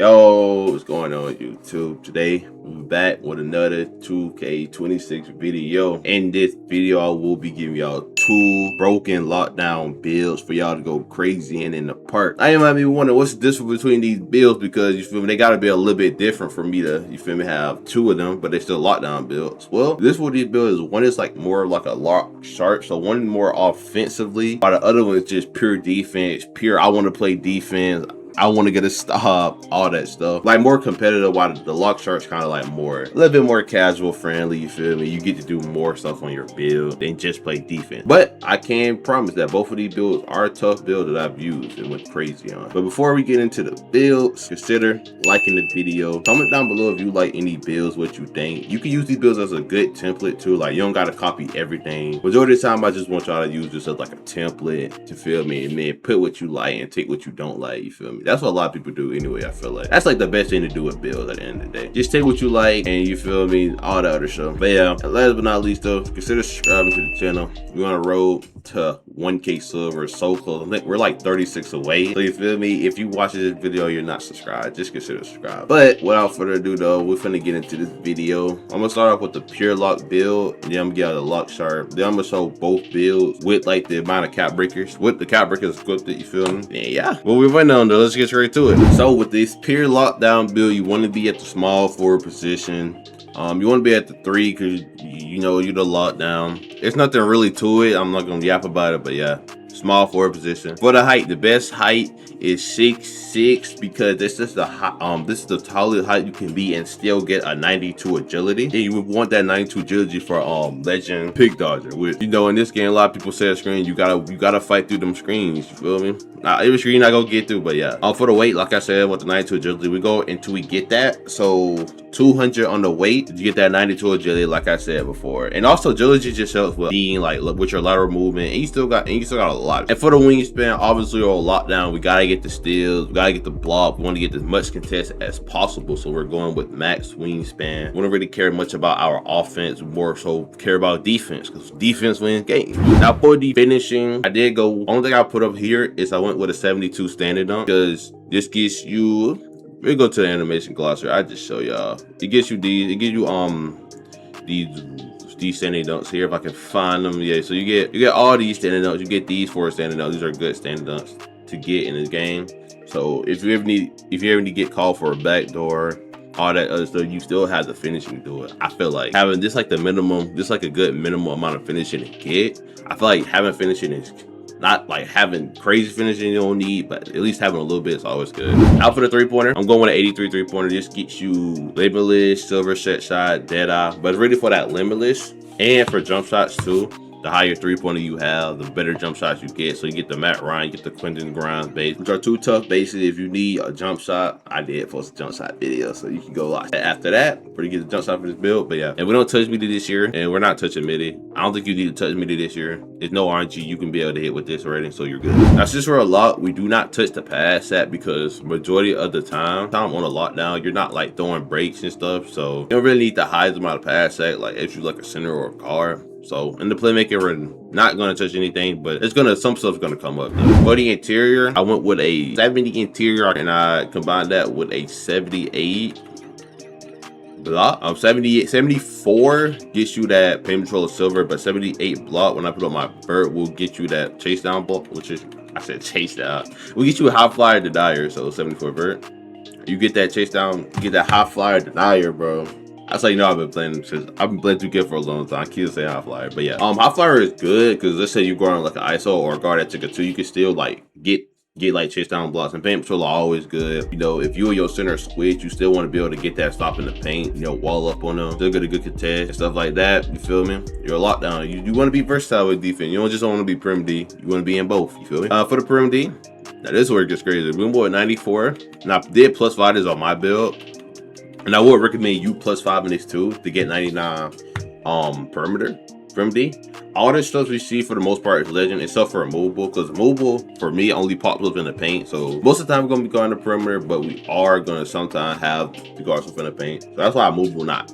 Yo, what's going on YouTube? Today we're back with another 2K26 video. In this video I will be giving y'all two broken lockdown builds for y'all to go crazy in the park. I might be wondering what's the difference between these builds, because you feel me, they gotta be a little bit different for me to, you feel me, have two of them, but they're still lockdown builds. Well, this what these builds is. One is like more like a lock sharp, so one more offensively, while the other one is just pure defense, pure I want to play defense, I want to get a stop, all that stuff. Like more competitive, while the lock shark's kind of like more, a little bit more casual friendly, you feel me? You get to do more stuff on your build than just play defense. But I can promise that both of these builds are tough builds that I've used and went crazy on. But before we get into the builds, consider liking the video. Comment down below if you like any builds, what you think. You can use these builds as a good template too. Like you don't gotta copy everything. Majority of the time I just want y'all to use this as like a template, to feel me, and then put what you like and take what you don't like, you feel me? That's what a lot of people do anyway. I feel like that's like the best thing to do with builds at the end of the day. Just take what you like and, you feel me, all the other stuff. But yeah, last but not least though, consider subscribing to the channel. We're on a road to 1K silver, so close. I think we're like 36 away. So you feel me, if you watch this video you're not subscribed, just consider subscribe. But without further ado though, we're finna get into this video. I'm gonna start off with the pure lock build, and then I'm gonna get out the lock sharp. Then I'm gonna show both builds with like the amount of cap breakers, with the cap breakers equipped, you feel me? And yeah, well, we're waiting on though. Let's get straight to it. So with this pure lockdown build, you want to be at the small forward position. You want to be at the 3 because you know you're the lockdown. There's nothing really to it. I'm not gonna yap about it, but yeah, small forward position. For the height, the best height is 6'6", because this is the tallest height you can be and still get a 92 agility. And you would want that 92 agility for legend pick dodger, which, you know, in this game a lot of people say a screen, you gotta fight through them screens, you feel me? Now every screen I go get through, but yeah. For the weight, like I said, with the 92 agility, we go until we get that. So 200 on the weight, you get that 92 agility, like I said before. And also agility just helps with being like with your lateral movement, and you still got a lot. And for the wingspan, obviously on lockdown, we gotta get the steals, we gotta get the block, we want to get as much contest as possible. So we're going with max wingspan. We don't really care much about our offense, more so care about defense, because defense wins games. Now for the finishing, I did go, only thing I put up here is I went with a 72 standard dunk, because this gets you, we go to the animation glossary, I just show y'all. It gets you these, it gives you these standing dunks here if I can find them. Yeah, so you get all these standing dunks. You get these 4 standing dunks. These are good standing dunks to get in this game. So if you ever need to get called for a backdoor, all that other stuff, you still have the finishing to do it. I feel like having this like the minimum, this like a good minimum amount of finishing to get. I feel like having finishing is not like having crazy finishing you don't need, but at least having a little bit is always good. Out for the 3-pointer, I'm going with an 83 3-pointer. This gets you limitless, silver set shot, dead eye, but it's really for that limitless and for jump shots too. The higher 3-pointer you have, the better jump shots you get. So you get the Matt Ryan, you get the Quentin Grimes base, which are 2 tough bases. If you need a jump shot, I did post a jump shot video, so you can go watch that. After that, pretty good jump shot for this build. But yeah, and we don't touch midi this year, and we're not touching midi. I don't think you need to touch midi this year. There's no RNG you can be able to hit with this rating, so you're good. Now, since we're a lock, we do not touch the pass set, because majority of the time on a lockdown, you're not like throwing breaks and stuff, so you don't really need the highest amount of pass set, like if you're like a center or a guard. So in the playmaker, we're not going to touch anything, but some stuff's going to come up. For the interior, I went with a 70 interior, and I combined that with a 78 block. 74 gets you that paint control of silver, but 78 block, when I put on my vert, will get you that chase down block, which is, I said chase down. We'll get you a high flyer denier, so 74 vert. You get that chase down, you get that high flyer denier, bro. That's how you know I've been playing, since I've been playing 2K for a long time. I keep saying high flyer, but yeah, high flyer is good, because let's say you're guarding like an ISO or a guard that took a 2, you can still like get like chase down blocks, and paint patrol are always good. You know, if you and your center switch, you still want to be able to get that stop in the paint, you know, wall up on them, still get a good contest and stuff like that. You feel me? You're a lockdown. You want to be versatile with defense. You don't just want to be prim D. You want to be in both. You feel me? For the prim D, now this is where it gets crazy. We went 94, and I did +5 this on my build. And I would recommend you +5 in this too to get 99 perimeter from D. All this stuff we see for the most part is legend, except for a movable, because movable for me only pops up in the paint. So most of the time we're gonna be going to perimeter, but we are gonna sometimes have to guard stuff in the paint. So that's why movable not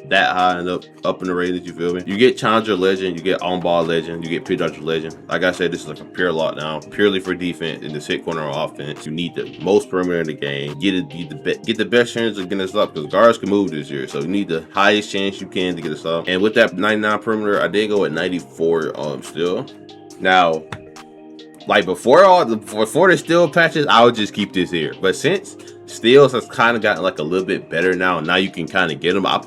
that high and up in the ratings, you feel me? You get Challenger Legend, you get On Ball Legend, you get Pit Dodger Legend. Like I said, this is like a pure lockdown, purely for defense in the hit corner offense. You need the most perimeter in the game. Get the best chance of getting a stop because guards can move this year. So you need the highest chance you can to get a stop. And with that 99 perimeter, I did go at 94 still. Now, like before the steal patches, I would just keep this here. But since steals has kind of gotten like a little bit better now, and now you can kind of get them, I would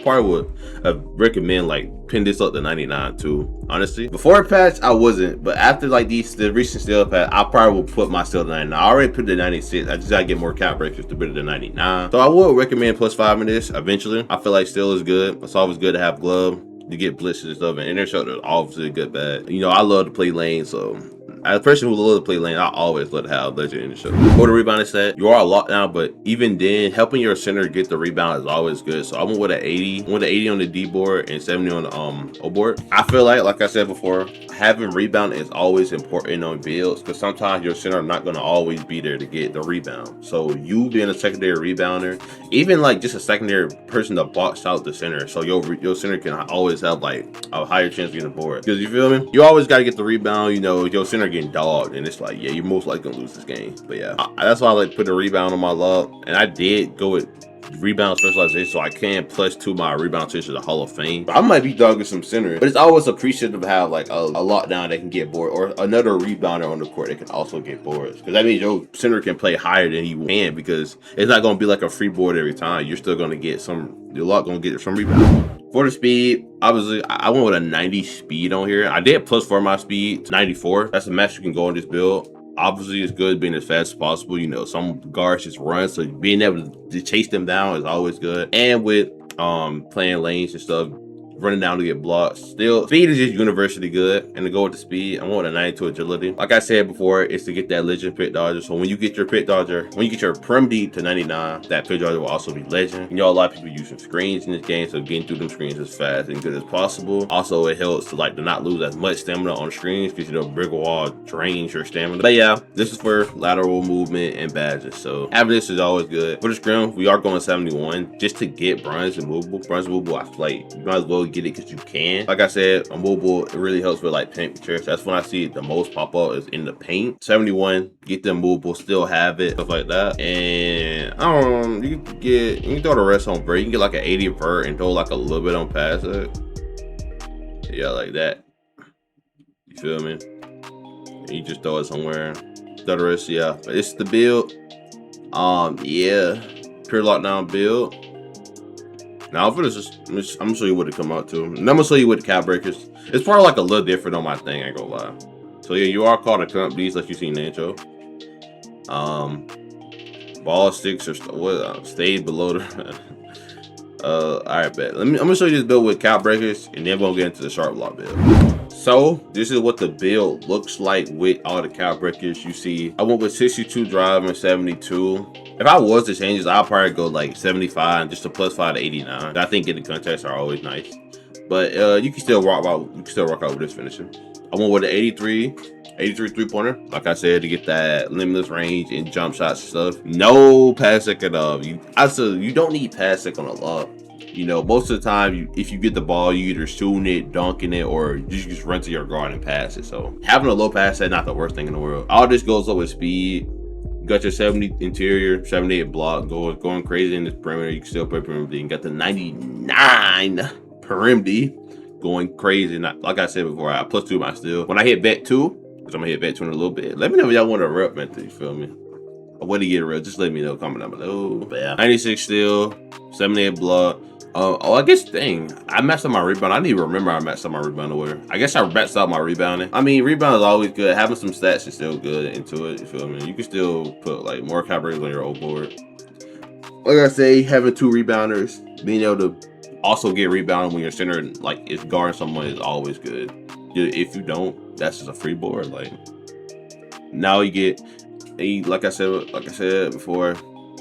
probably recommend like pin this up to 99 too. Honestly, before the patch I wasn't, but after like the recent steal patch, I probably will put my steal to 99. I already put it to 96. I just gotta get more cap breakers to put it to 99. So I would recommend +5 in this eventually. I feel like steal is good. It's always good to have glove to get blitzes and stuff, and interceptor is obviously a good bad. You know, I love to play lane, so as a person who loves to play lane, I always love to have legend in the show. For the rebounding stat, you are locked down, but even then, helping your center get the rebound is always good. So I went with an 80. I went with 80 on the D board and 70 on the O board. I feel like I said before, having rebound is always important on builds because sometimes your center are not going to always be there to get the rebound. So you being a secondary rebounder, even like just a secondary person to box out the center, so your center can always have like a higher chance of getting the board. Because you feel me? You always got to get the rebound. You know, your center getting dogged, and it's like, yeah, you're most likely gonna lose this game. But yeah, that's why I like putting a rebound on my log, and I did go with rebound specialization, so I can +2 my rebound to the Hall of Fame. But I might be dogging some center, but it's always appreciative to have like a lockdown that can get bored, or another rebounder on the court that can also get boards, because that means your center can play higher than he can, because it's not going to be like a free board every time. You're still going to get your lock going to get some rebound. For the speed, obviously I went with a 90 speed on here. I did +4 my speed to 94. That's the max you can go on this build. Obviously, it's good being as fast as possible. You know, some guards just run, so being able to chase them down is always good. And with playing lanes and stuff, running down to get blocked, still speed is just universally good. And to go with the speed, I want a 92 agility. Like I said before, it's to get that legend pit dodger. So when you get your pit dodger, when you get your prim D to 99, that pit dodger will also be legend. You know, a lot of people using screens in this game, so getting through them screens as fast and good as possible. Also, it helps to not lose as much stamina on screens, because you know, brick wall drains your stamina. But yeah, this is for lateral movement and badges, so having this is always good. For the scrim, we are going 71 just to get bronze and movable. Bronze and movable, I feel like you might as well get it because you can. Like I said, a mobile, it really helps with like paint pictures. That's when I see it the most pop up, is in the paint. 71, get them movable, still have it, stuff like that. And I don't know, you can throw the rest on vert. You can get like an 80 vert and throw like a little bit on pass it. Yeah, like that. You feel me? And you just throw it somewhere. Throw the rest, yeah. But it's the build. Yeah, pure lockdown build. Now I'm gonna show you what it come out to, and I'm gonna show you what the cap breakers. It's probably like a little different on my thing, I ain't gonna lie. So yeah, you are called a clump these, like you seen in the intro. Ball sticks or stayed below the. All right, bet. I'm gonna show you this build with cap breakers, and then we'll get into the sharp block build. So this is what the build looks like with all the cap breakers. You see, I went with 62 drive and 72. If I was to change this, I'll probably go like 75, just a +5 to 89. I think getting contests are always nice, but you can still rock out. You can still rock out with this finisher. I went with an 83 3-pointer. Like I said, to get that limitless range and jump shots and stuff. No pass sec at all. You don't need pass sec on a lot. You know, most of the time, if you get the ball, you either shooting it, dunking it, or you just run to your guard and pass it. So having a low pass set, not the worst thing in the world. All this goes up with speed. You got your 70 interior, 78 block, going crazy in this perimeter. You can still play perimeter. You got the 99 perimeter going crazy. Not, like I said before, I +2 my steal. When I hit bet 2, which I'm gonna hit bet 2 in a little bit. Let me know if y'all want a rep method, you feel me? Or what to get real, just let me know, comment down below. But yeah, 96 steal, 78 block. I guess, dang, I messed up my rebound. I didn't even remember I messed up my rebound order. I guess I messed up my rebounding. I mean, rebound is always good. Having some stats is still good into it, you feel me? You can still put like more cap breakers on your old board. Like I say, having 2 rebounders, being able to also get rebounding when your center like is guarding someone is always good. If you don't, that's just a free board. Like now you get like I said before,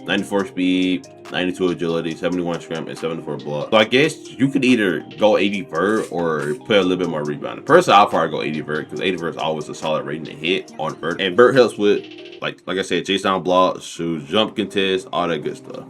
94 speed, 92 agility, 71 scrimp, and 74 block. So I guess you could either go 80 vert or put a little bit more rebounding. Personally, I'll probably go 80 vert, because 80 vert is always a solid rating to hit on vert. And vert helps with like I said, chase down blocks, shoot, jump contest, all that good stuff.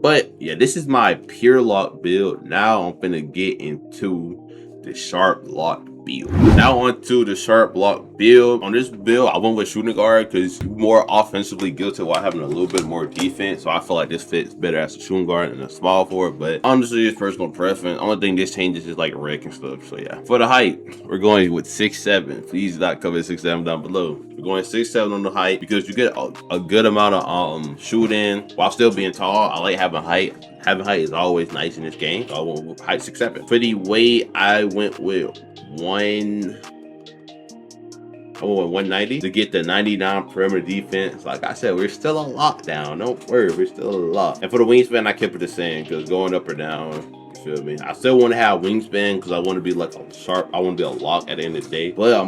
But yeah, this is my pure lock build. Now I'm finna get into the sharp lock build. Now onto the sharp lock build. On this build, I went with shooting guard because more offensively guilty while having a little bit more defense. So I feel like this fits better as a shooting guard than a small forward. But honestly, it's personal preference. Only thing this changes is like rec and stuff. So yeah. For the height, we're going with 6'7". Please not cover 6'7" down below. We're going 6'7" on the height because you get a good amount of shooting while still being tall. I like having height. Having height is always nice in this game. So I went with height 6'7". For the weight, I went with 190 to get the 99 perimeter defense. Like I said, we're still on lockdown. Don't worry, we're still a lot. And for the wingspan, I kept it the same because going up or down, you feel me? I still want to have wingspan because I want to be like a sharp. I want to be a lock at the end of the day. But I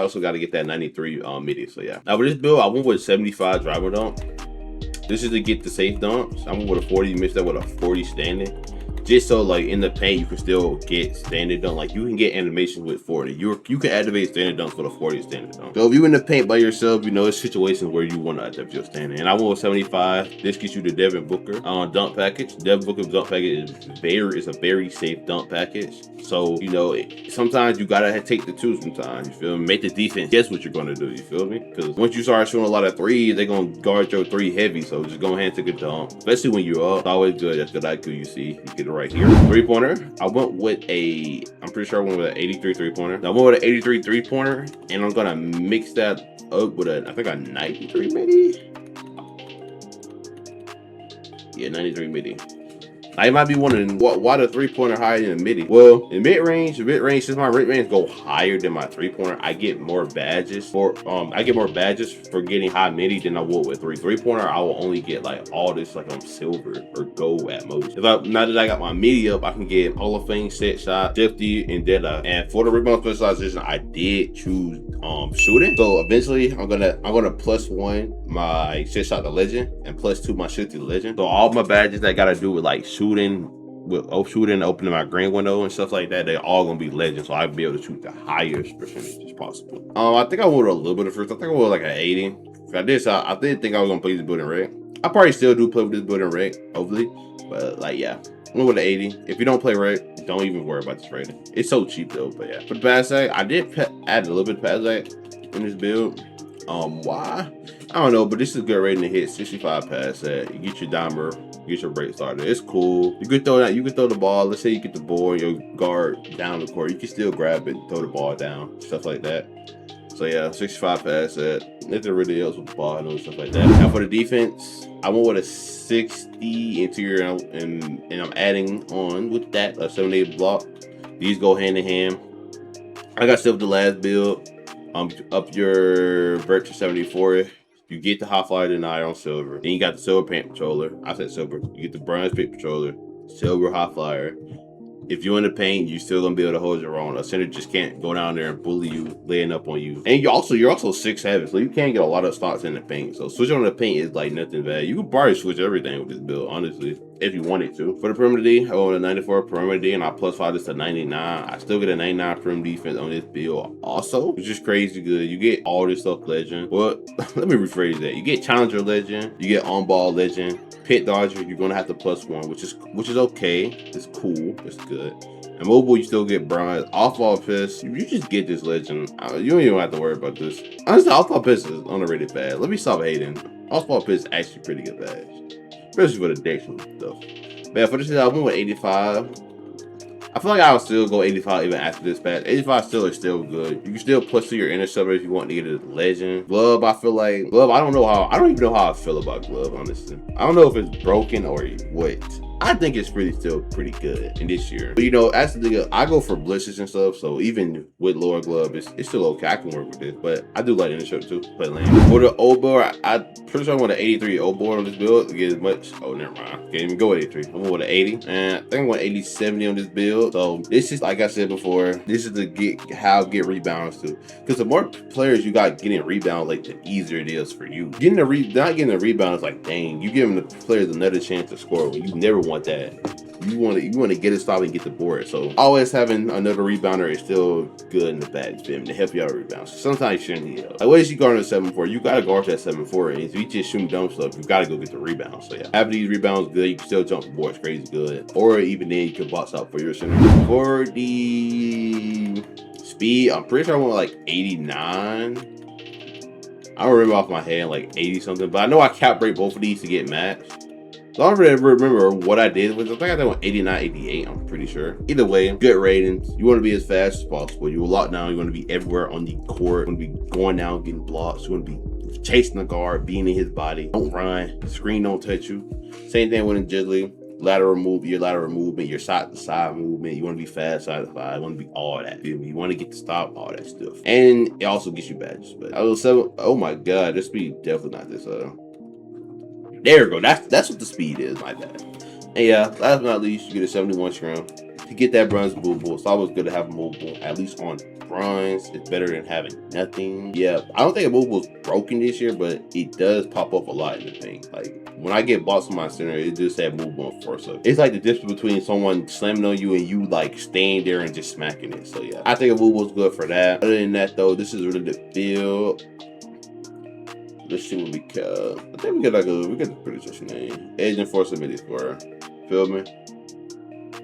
also got to get that 93 midi. So yeah. Now for this build, I went with 75 driver dunk. This is to get the safe dunks. I went with a 40, mixed that with a 40 standing. Just so like in the paint you can still get standard dunk. Like you can get animations with 40. You can activate standard dunks with a 40 standard dunk. So if you in the paint by yourself, you know it's situations where you want to adapt your standing. And I went with 75. This gets you the Devin Booker dunk package. Devin Booker dunk package is a very safe dunk package. So you know sometimes you gotta take the two. Sometimes you feel me? Make the defense guess what you're gonna do. You feel me? Because once you start shooting a lot of threes, they're gonna guard your three heavy. So just go ahead and take a dunk, especially when you're up. It's always good. That's good IQ. You see, you get it right here. 3-pointer. I went with I'm pretty sure I went with an 83 3-pointer. I went with an 83 3-pointer, and I'm gonna mix that up with I think a 93 maybe. Yeah, 93 midi. Now you might be wondering why the 3-pointer higher than the midi. Well, in mid-range, since my mid-range go higher than my 3-pointer, I get more badges for getting high midi than I would with 3-pointer. I will only get like all this like silver or gold at most. Now that I got my midi up, I can get Hall of Fame, set shot, 50, and deadeye. And for the rebound specialization, I did choose shooting. So eventually I'm gonna +1 my set shot to legend and +2 my shoot to legend. So all my badges that gotta do with like shooting and opening my green window and stuff like that, they're all gonna be legend. So I'll be able to shoot the highest percentage possible. I think I went a little bit of first. I think I went like an 80. I did think I was gonna play this build in rec. I probably still do play with this build in rec, hopefully. But like yeah. I went with an 80. If you don't play rec, don't even worry about this rating. It's so cheap though, but yeah. For the pass sag, I did add a little bit of pass sag in this build. Why? I don't know, but this is a good rating to hit 65 pass sag. You get your dimer, get your break started. It's cool. You can throw that. You can throw the ball. Let's say you get the ball, your guard down the court. You can still grab it, and throw the ball down, stuff like that. So yeah, 65 pass sag. Nothing really else with the ball and stuff like that. Now for the defense, I went with a 60 interior, and I'm adding on with that a 78 block. These go hand in hand. I got stuff with the last build. Up your vert to 74. You get the hot flyer denier on silver. Then you got the silver paint patroller. I said silver. You get the bronze paint patroller, silver hot flyer. If you're in the paint, you're still gonna be able to hold your own. A center just can't go down there and bully you, laying up on you. And you're also 6'7", so you can't get a lot of spots in the paint. So switching on the paint is like nothing bad. You could probably switch everything with this build, honestly, if you wanted to. For the perimeter D, I went with a 94 perimeter D, and I +5 this to 99. I still get a 99 perimeter defense on this build also, which is crazy good. You get all this stuff legend. Well, let me rephrase that. You get challenger legend, you get on ball legend. Pit dodger, you're gonna have to +1, which is okay. It's cool. It's good. And mobile, you still get bronze. Off-ball piss, you just get this legend. You don't even have to worry about this. Honestly, off-ball piss is underrated bad. Let me stop hating. Off-ball piss is actually pretty good badge, especially for the decks and stuff. But yeah, for this album with 85. I feel like I would still go 85 even after this patch. 85 still is still good. You can still push to your interceptor if you want to get a legend. Glove, I feel like I don't even know how I feel about glove, honestly. I don't know if it's broken or what. I think it's still pretty good in this year. But you know, as the I go for blitzes and stuff, so even with lower glove, it's still okay. I can work with this, but I do like intercept too. Play lane. For the O board, I pretty sure I want an 83 O board on this build to get as much. Oh, never mind. Can't even go with 83. I'm going with an 80, and I think I want 80 70 on this build. So this is, like I said before, this is to get rebounds too. Because the more players you got getting rebounds, like the easier it is for you. Not getting a rebound is like, dang, you giving the players another chance to score when you never want that. you want to get it stopped and get the board. So always having another rebounder is still good in the back to help you out rebound. So sometimes you shouldn't need help. Like, what is you guarding a 7-4? You gotta guard that 7-4. And if you just shoot dumb stuff, you gotta go get the rebound. So yeah, having these rebounds good, you can still jump the boards crazy good. Or even then you can box out for your center. For the speed, I'm pretty sure I went like 89. I don't remember off my head like 80 something, but I know I cap break both of these to get matched. So I don't really remember what I did with. I think I did 89, 88. I'm pretty sure. Either way, good ratings. You want to be as fast as possible. You will lock down. You want to be everywhere on the court. You want to be going down, getting blocks. You want to be chasing the guard, being in his body. Don't run. Screen don't touch you. Same thing with agility. Lateral movement, your side to side movement. You want to be fast side to side. You want to be all that. You want to get to stop all that stuff, and it also gets you badges. But I was 7. Oh my god, this speed definitely not this. There we go. That's what the speed is. My bad. And yeah, last but not least, you get a 71 scrum to get that bronze movable. It's always good to have a movable, at least on bronze. It's better than having nothing. Yeah, I don't think a movable is broken this year, but it does pop up a lot in the paint. Like when I get blocks on my center, it just said movable on 4. So it's like the difference between someone slamming on you and you like staying there and just smacking it. So yeah, I think a movable is good for that. Other than that though, this is really the build. Let's see what we got. I think we got the pretty good name. Edge and Force Ability Square. Feel me?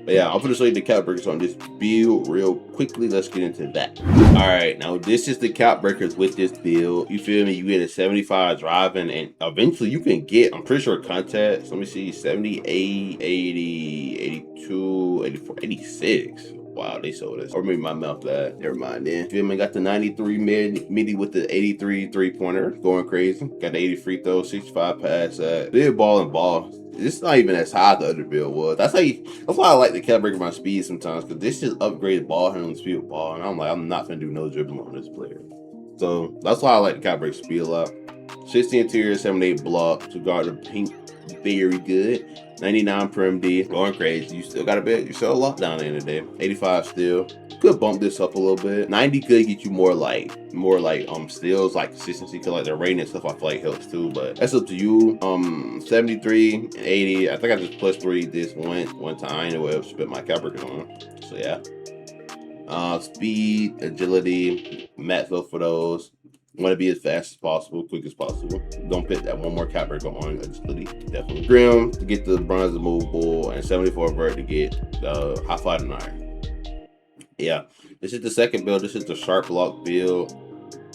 But yeah, I'm gonna show you the cap breakers on this build real quickly. Let's get into that. Alright, now this is the cap breakers with this build. You feel me? You get a 75 driving, and eventually you can get, I'm pretty sure, contacts. Let me see, 78, 80, 82, 84, 86. Wow, they sold us. Or maybe my mouth that. Never mind then. Feel me? Got the 93 midi with the 83 3-pointer. Going crazy. Got the 80 free throw, 65 pass. Big ball and ball. It's not even as high as the other build was. That's why I like the cap breaker my speed sometimes, because this just upgraded ball handling speed with ball. And I'm like, I'm not gonna do no dribbling on this player. So that's why I like the cap breaker speed a lot. 60 interior, 78 block to guard the pink. Very good. 99 per MD. Going crazy. You still got a bit. You're still locked down in the day. 85 still. Could bump this up a little bit. 90 could get you more like steals, like consistency, because like the rating and stuff I feel like helps too. But that's up to you. 73 and 80. I think I just plus 3 this one time. I ain't know spit my cap breaker on. So yeah. Speed, agility, mat fill for those. Want to be as fast as possible, quick as possible. Don't put that one more cap breaker on agility, definitely. Grim to get the bronze movable, and 74 vert to get the high fly and iron. Yeah, this is the second build. This is the sharp lock build.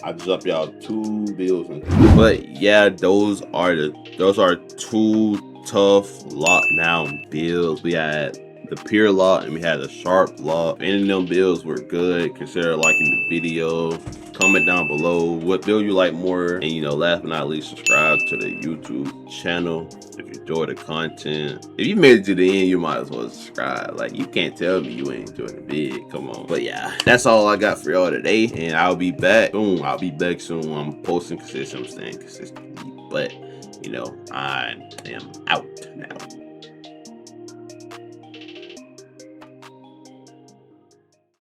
I just up y'all 2 builds, but yeah, those are 2 tough lockdown builds. We had the pure lock and we had the sharp lock. Any of them builds were good. Consider liking the video. Comment down below what build you like more, and last but not least, subscribe to the YouTube channel if you enjoy the content. If you made it to the end, you might as well subscribe. Like, you can't tell me you ain't enjoying the vid. Come on. But yeah, that's all I got for y'all today, and I'll be back soon. I'm posting consistent. I'm staying consistent, but I am out.